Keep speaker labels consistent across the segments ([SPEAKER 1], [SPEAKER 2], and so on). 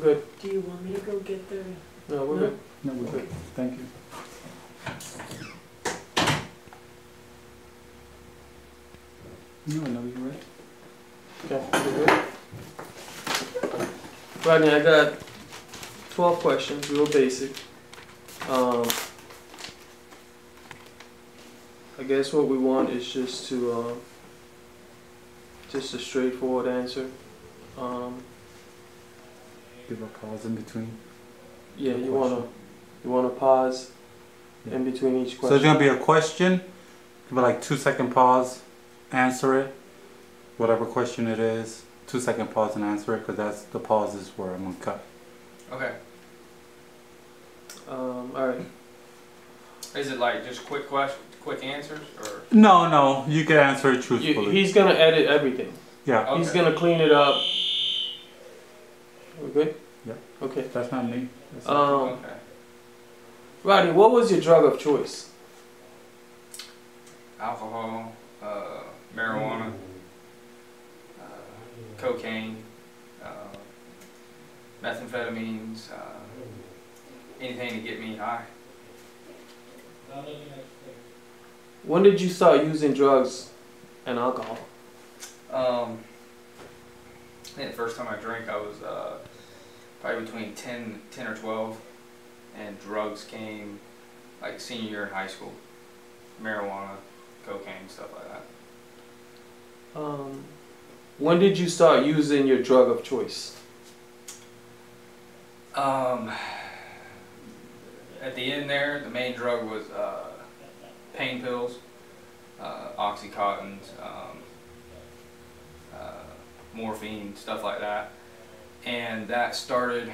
[SPEAKER 1] good.
[SPEAKER 2] Do you want me to go get the...
[SPEAKER 1] No, we're good.
[SPEAKER 3] No, we're good. Thank you. No, you're right.
[SPEAKER 1] Okay, we're good. Rodney, I got 12 questions, real basic. I guess what we want is just a straightforward answer.
[SPEAKER 3] Give a pause in between.
[SPEAKER 1] Yeah, you wanna pause
[SPEAKER 3] Yeah.
[SPEAKER 1] in between each question.
[SPEAKER 3] So it's gonna be a question. Give it like 2-second pause, answer it. Whatever question it is, 2-second pause and answer it, because that's the pauses where I'm gonna cut.
[SPEAKER 4] Okay.
[SPEAKER 1] All right.
[SPEAKER 4] Is it like just quick answers, or?
[SPEAKER 3] No, you can answer it truthfully.
[SPEAKER 1] He's gonna edit everything.
[SPEAKER 3] Yeah.
[SPEAKER 4] Okay.
[SPEAKER 1] He's gonna clean it up. We're good?
[SPEAKER 3] Yeah.
[SPEAKER 1] Okay.
[SPEAKER 3] That's not me. That's
[SPEAKER 4] Okay.
[SPEAKER 1] Rodney, what was your drug of choice?
[SPEAKER 4] Alcohol, marijuana, cocaine, methamphetamines, anything to get me high.
[SPEAKER 1] When did you start using drugs and alcohol?
[SPEAKER 4] I think the first time I drank, I was probably between 10 or 12, and drugs came like senior year in high school. Marijuana, cocaine, stuff like that.
[SPEAKER 1] When did you start using your drug of choice?
[SPEAKER 4] At the end there, the main drug was pain pills, Oxycontins, morphine, stuff like that. And that started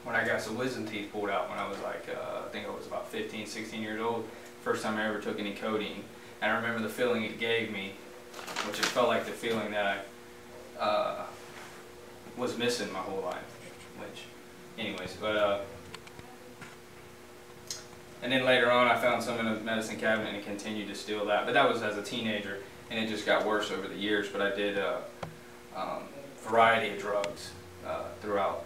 [SPEAKER 4] when I got some wisdom teeth pulled out when I was like, I think I was about 15, 16 years old. First time I ever took any codeine. And I remember the feeling it gave me, which it felt like the feeling that I was missing my whole life. Which, anyways, but and then later on I found some in a medicine cabinet and continued to steal that. But that was as a teenager, and it just got worse over the years. But I did variety of drugs throughout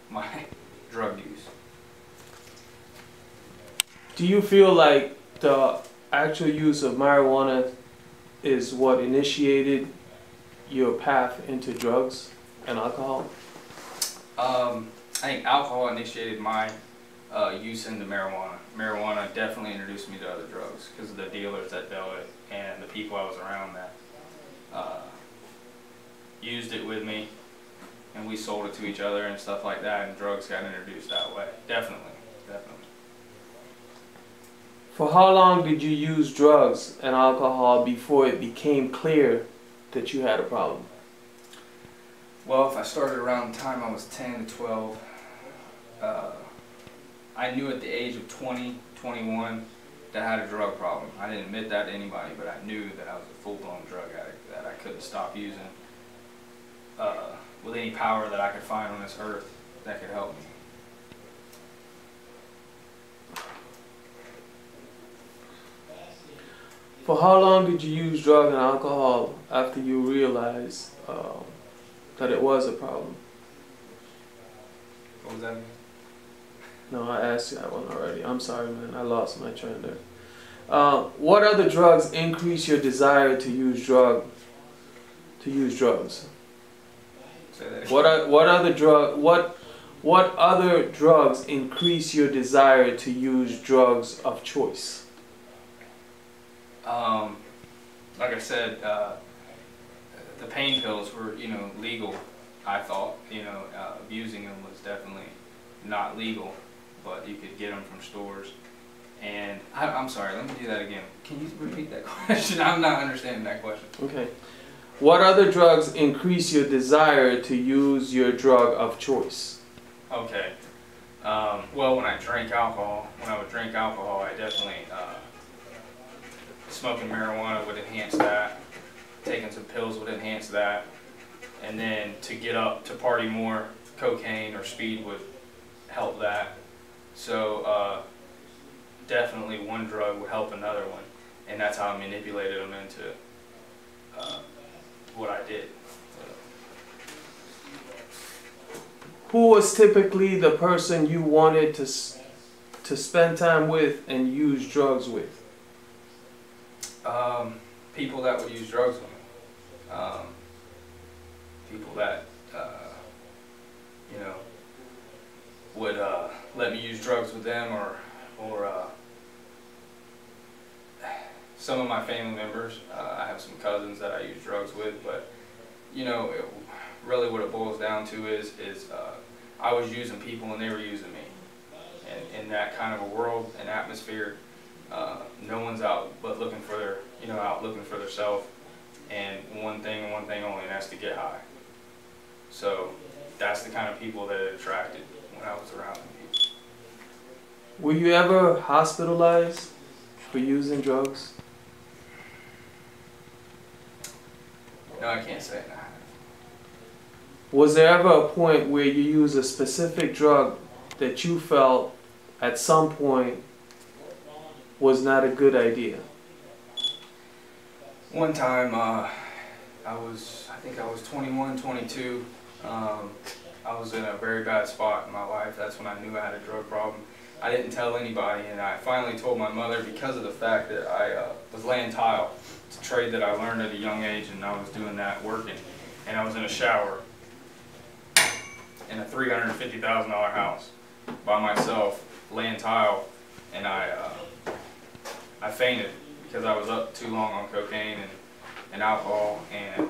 [SPEAKER 4] my drug use.
[SPEAKER 1] Do you feel like the actual use of marijuana is what initiated your path into drugs and alcohol?
[SPEAKER 4] I think alcohol initiated my use into marijuana. Marijuana definitely introduced me to other drugs because of the dealers that dealt it and the people I was around that used it with me, and we sold it to each other and stuff like that, and drugs got introduced that way. Definitely.
[SPEAKER 1] For how long did you use drugs and alcohol before it became clear that you had a problem?
[SPEAKER 4] Well, if I started around the time I was 10 to 12, I knew at the age of 20, 21 that I had a drug problem. I didn't admit that to anybody, but I knew that I was a full-blown drug addict, that I couldn't stop using with any power that I could find on this earth that could help me.
[SPEAKER 1] For how long did you use drugs and alcohol after you realized that it was a problem?
[SPEAKER 4] What was that again?
[SPEAKER 1] No, I asked you that one already. I'm sorry, man. I lost my train there. What other drugs increase your desire to use drugs?
[SPEAKER 4] Say that again.
[SPEAKER 1] What other drugs increase your desire to use drugs of choice?
[SPEAKER 4] Like I said, the pain pills were, legal. I thought, abusing them was definitely not legal, but you could get them from stores. And I'm sorry, let me do that again. Can you repeat that question? I'm not understanding that question.
[SPEAKER 1] Okay. What other drugs increase your desire to use your drug of choice?
[SPEAKER 4] Okay. Well, when I would drink alcohol, I definitely, smoking marijuana would enhance that. Taking some pills would enhance that. And then to get up to party more, cocaine or speed would help that. So definitely one drug would help another one. And that's how I manipulated them into what I did.
[SPEAKER 1] who was typically the person you wanted to spend time with and use drugs with?
[SPEAKER 4] People that would use drugs with me. People that, you know, would let me use drugs with them, or some of my family members. I have some cousins that I use drugs with, but you know, really what it boils down to is I was using people and they were using me. And in that kind of a world and atmosphere, no one's out but looking for their, out looking for their self, and one thing and one thing only, and that's to get high. So that's the kind of people that it attracted when I was around them people.
[SPEAKER 1] Were you ever hospitalized for using drugs?
[SPEAKER 4] No, I can't say that.
[SPEAKER 1] Was there ever a point where you used a specific drug that you felt at some point was not a good idea?
[SPEAKER 4] One time, I think I was 21, 22. I was in a very bad spot in my life. That's when I knew I had a drug problem. I didn't tell anybody, and I finally told my mother because of the fact that I was laying tile. It's a trade that I learned at a young age, and I was doing that working. And I was in a shower in a $350,000 house by myself, laying tile, and I fainted because I was up too long on cocaine and alcohol, and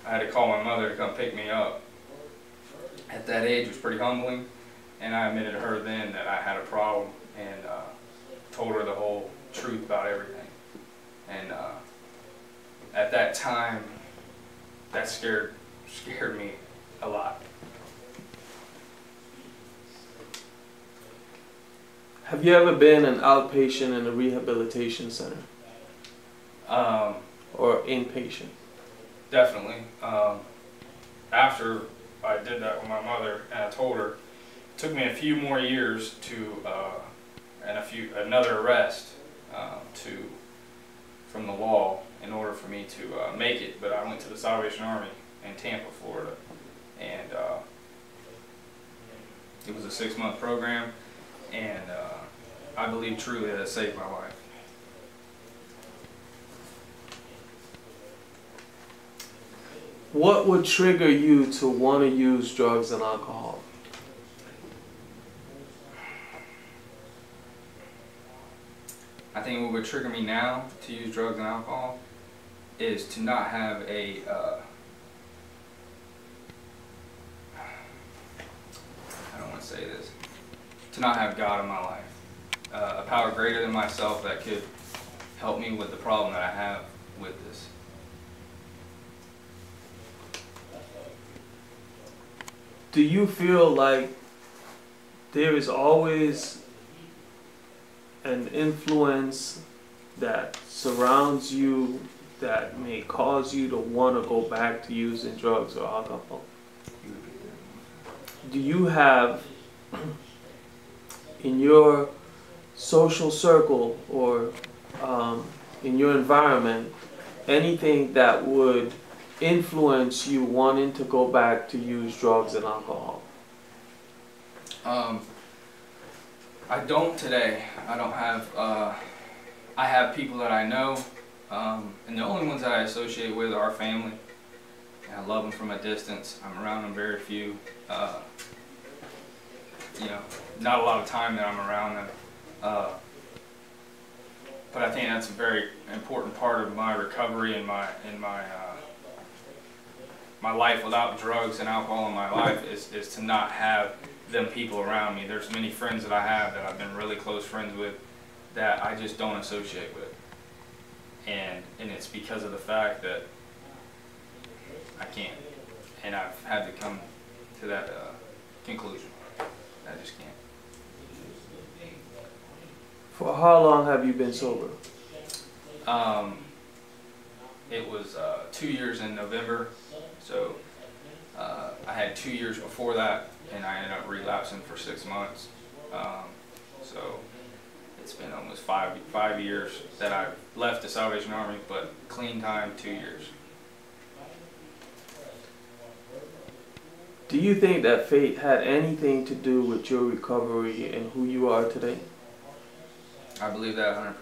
[SPEAKER 4] I had to call my mother to come pick me up. At that age, it was pretty humbling, and I admitted to her then that I had a problem, and told her the whole truth about everything. And at that time, that scared me a lot.
[SPEAKER 1] Have you ever been an outpatient in a rehabilitation center? Or inpatient?
[SPEAKER 4] Definitely. After I did that with my mother, and I told her, it took me a few more years to, and another arrest from the law in order for me to make it. But I went to the Salvation Army in Tampa, Florida, and it was a 6-month program, and I believe truly that it saved my life.
[SPEAKER 1] What would trigger you to want to use drugs and alcohol?
[SPEAKER 4] I think what would trigger me now to use drugs and alcohol is to not have a I don't want to say this, to not have God in my life, a power greater than myself that could help me with the problem that I have with this.
[SPEAKER 1] Do you feel like there is always an influence that surrounds you that may cause you to want to go back to using drugs or alcohol? Do you have in your social circle or in your environment anything that would influence you wanting to go back to use drugs and alcohol?
[SPEAKER 4] I don't today. I don't have, I have people that I know, and the only ones that I associate with are family. And I love them from a distance. I'm around them very few. Not a lot of time that I'm around them. But I think that's a very important part of my recovery and my life without drugs and alcohol in my life is to not have them people around me. There's many friends that I have that I've been really close friends with that I just don't associate with. And it's because of the fact that I can't. And I've had to come to that conclusion. I just can't.
[SPEAKER 1] For how long have you been sober?
[SPEAKER 4] It was 2 years in November, so I had 2 years before that, and I ended up relapsing for 6 months. So it's been almost five years that I left the Salvation Army, but clean time 2 years.
[SPEAKER 1] Do you think that fate had anything to do with your recovery and who you are today?
[SPEAKER 4] I believe that 100%.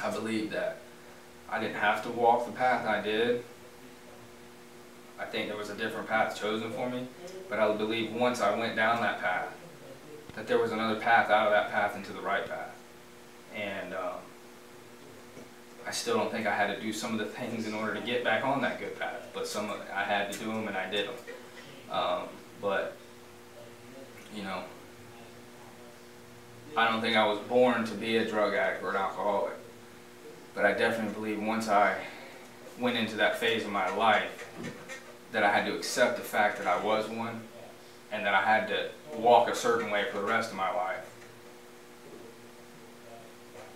[SPEAKER 4] I believe that I didn't have to walk the path I did. I think there was a different path chosen for me, but I believe once I went down that path, that there was another path out of that path into the right path. And I still don't think I had to do some of the things in order to get back on that good path, but some of I had to do them and I did them. But you know, I don't think I was born to be a drug addict or an alcoholic, but I definitely believe once I went into that phase of my life that I had to accept the fact that I was one and that I had to walk a certain way for the rest of my life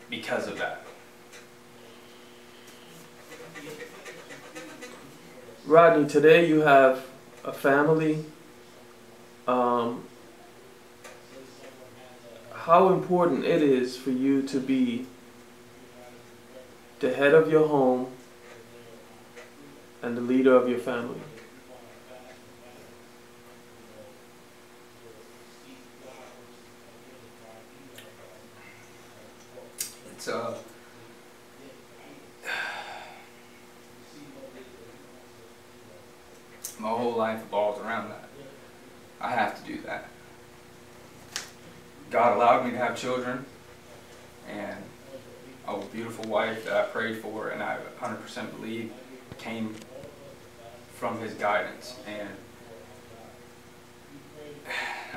[SPEAKER 4] because of that.
[SPEAKER 1] Rodney, today you have a family. How important it is for you to be the head of your home and the leader of your family?
[SPEAKER 4] It's my whole life revolves around that. I have to do that. God allowed me to have children and a beautiful wife that I prayed for, and I 100% believe came from His guidance. And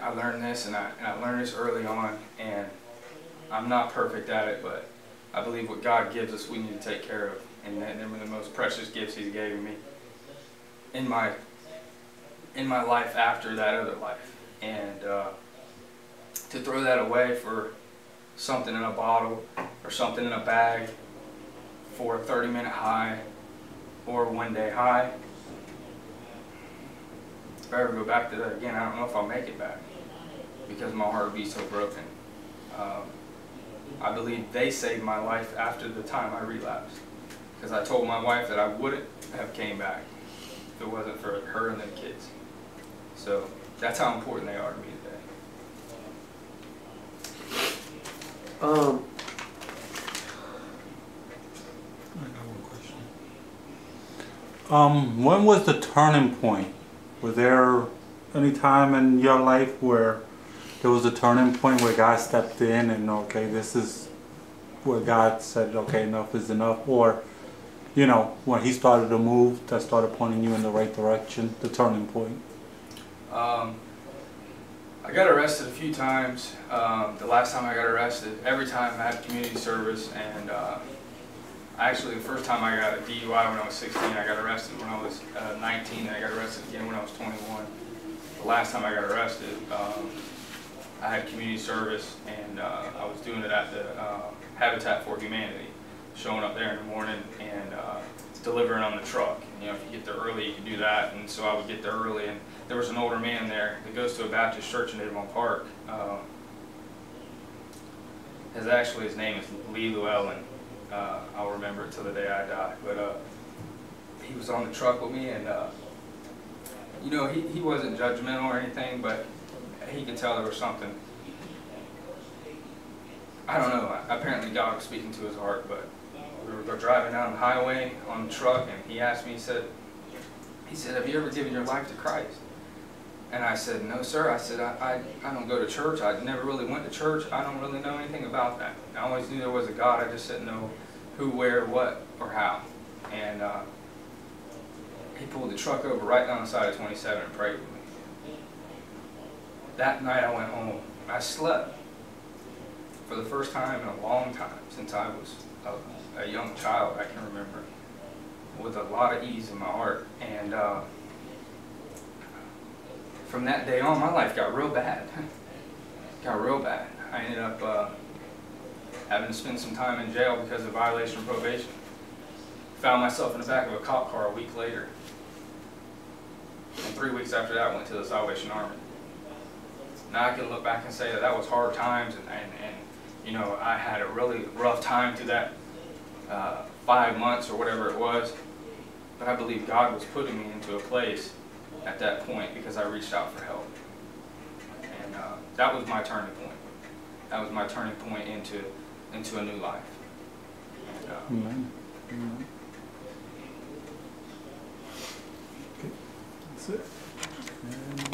[SPEAKER 4] I learned this, and I learned this early on, and I'm not perfect at it, but I believe what God gives us we need to take care of, and they were the most precious gifts He's given me in my life after that other life. And to throw that away for something in a bottle or something in a bag for a 30-minute high or a one-day high, if I ever go back to that again, I don't know if I'll make it back because my heart would be so broken. I believe they saved my life after the time I relapsed, because I told my wife that I wouldn't have came back if it wasn't for her and the kids. So that's how important they are to me today.
[SPEAKER 3] I got one question. When was the turning point? Was there any time in your life where there was a turning point where God stepped in and, okay, this is where God said, okay, enough is enough? Or, you know, when He started to move, that started pointing you in the right direction, the turning point?
[SPEAKER 4] I got arrested a few times. The last time I got arrested, every time I had community service, and actually the first time I got a DUI when I was 16, I got arrested when I was 19, and I got arrested again when I was 21. The last time I got arrested, I had community service, and I was doing it at the Habitat for Humanity, showing up there in the morning and delivering on the truck. You know, if you get there early, you can do that, and so I would get there early, and there was an older man there that goes to a Baptist church in Avon Park. His name is Lee Llewellyn. I'll remember it till the day I die. But he was on the truck with me, and you know, he wasn't judgmental or anything, but he could tell there was something. I don't know. Apparently God was speaking to his heart, but we were driving down the highway on the truck, and he asked me, he said, have you ever given your life to Christ? And I said, no, sir. I said, I don't go to church. I never really went to church. I don't really know anything about that. I always knew there was a God. I just didn't know who, where, what, or how. And he pulled the truck over right down the side of 27 and prayed with me. That night I went home. I slept for the first time in a long time since I was a young child, I can remember, with a lot of ease in my heart. And from that day on, my life got real bad. Got real bad. I ended up having to spend some time in jail because of violation of probation. Found myself in the back of a cop car a week later. And 3 weeks after that, I went to the Salvation Army. Now I can look back and say that was hard times, and you know, I had a really rough time through that 5 months or whatever it was. But I believe God was putting me into a place at that point because I reached out for help. And that was my turning point. That was my turning point into a new life. And,
[SPEAKER 3] Amen. Amen. Okay. That's it.